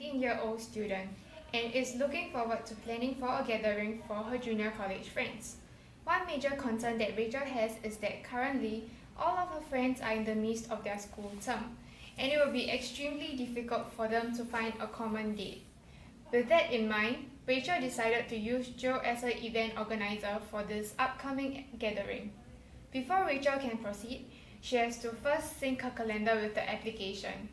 19-year-old student and is looking forward to planning for a gathering for her junior college friends. One major concern that Rachel has is that currently all of her friends are in the midst of their school term, and it will be extremely difficult for them to find a common date. With that in mind, Rachel decided to use Joe as an event organizer for this upcoming gathering. Before Rachel can proceed, she has to first sync her calendar with the application.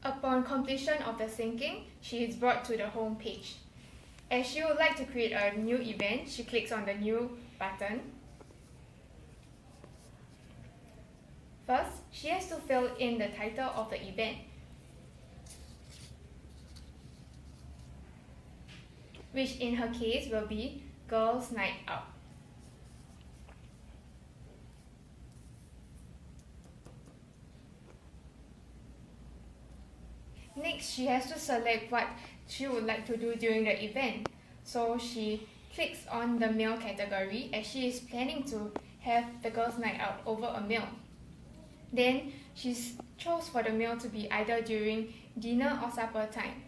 Upon completion of the syncing, she is brought to the home page. As she would like to create a new event, she clicks on the New button. First, she has to fill in the title of the event, which in her case will be Girls' Night Out. Next, she has to select what she would like to do during the event. So she clicks on the meal category as she is planning to have the girls' night out over a meal. Then she chose for the meal to be either during dinner or supper time.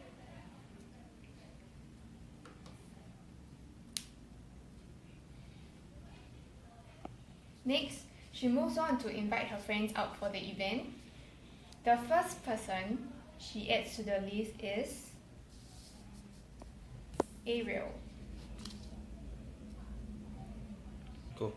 Next, she moves on to invite her friends out for the event. The first person she adds to the list is Ariel. Cool.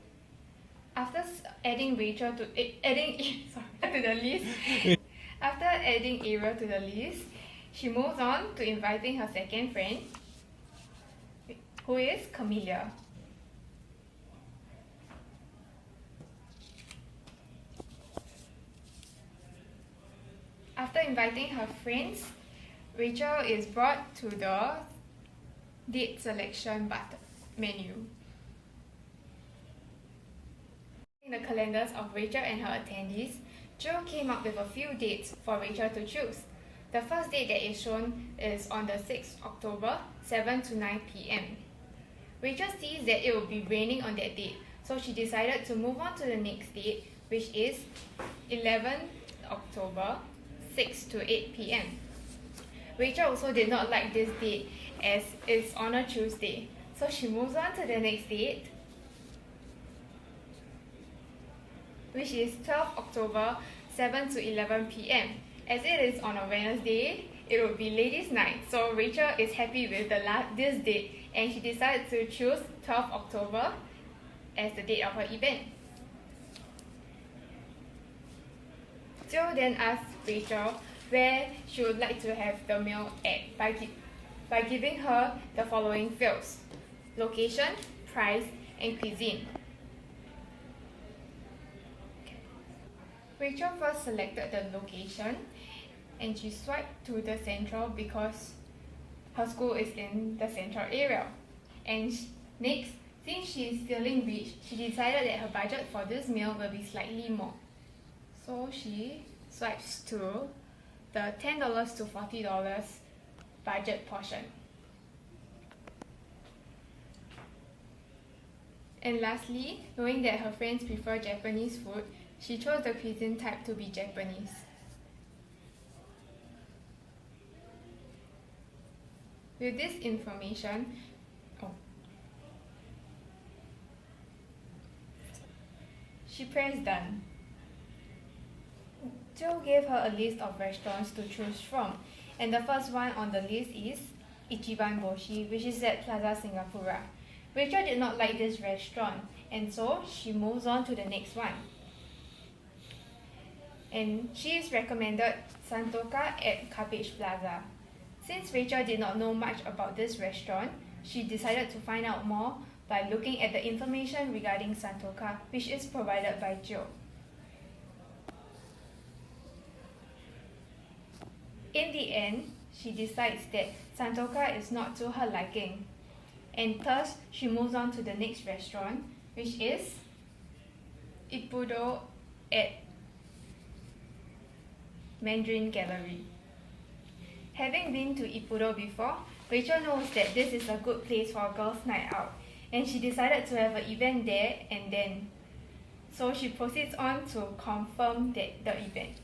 After adding Rachel to to the list, after adding Ariel to the list, she moves on to inviting her second friend, who is Camellia. After inviting her friends, Rachel is brought to the date selection button menu. In the calendars of Rachel and her attendees, Joe came up with a few dates for Rachel to choose. The first date that is shown is on the 6th October, 7 to 9 p.m. Rachel sees that it will be raining on that date, so she decided to move on to the next date, which is 11th October, 6 to 8 p.m. Rachel also did not like this date as it's on a Tuesday, so she moves on to the next date, which is 12th October, 7 to 11 p.m. As it is on a Wednesday, it will be ladies' night, so Rachel is happy with this date and she decided to choose 12th October as the date of her event. Joe then asks Rachel where she would like to have the meal at by giving her the following fields: location, price, and cuisine. Rachel first selected the location and she swiped to the central because her school is in the central area. And next, since she is feeling rich, she decided that her budget for this meal will be slightly more. So she swipes to the $10 to $40 budget portion. And lastly, knowing that her friends prefer Japanese food, she chose the cuisine type to be Japanese. With this information, she pressed done. Joe gave her a list of restaurants to choose from, and the first one on the list is Ichiban Boshi, which is at Plaza Singapura. Rachel did not like this restaurant, and so she moves on to the next one. And she is recommended Santoka at Cabbage Plaza. Since Rachel did not know much about this restaurant, she decided to find out more by looking at the information regarding Santoka, which is provided by Joe. In the end, she decides that Santoka is not to her liking, and thus she moves on to the next restaurant, which is Ippudo at Mandarin Gallery. Having been to Ippudo before, Rachel knows that this is a good place for a girls' night out, and she decided to have an event there and then. So she proceeds on to confirm the event.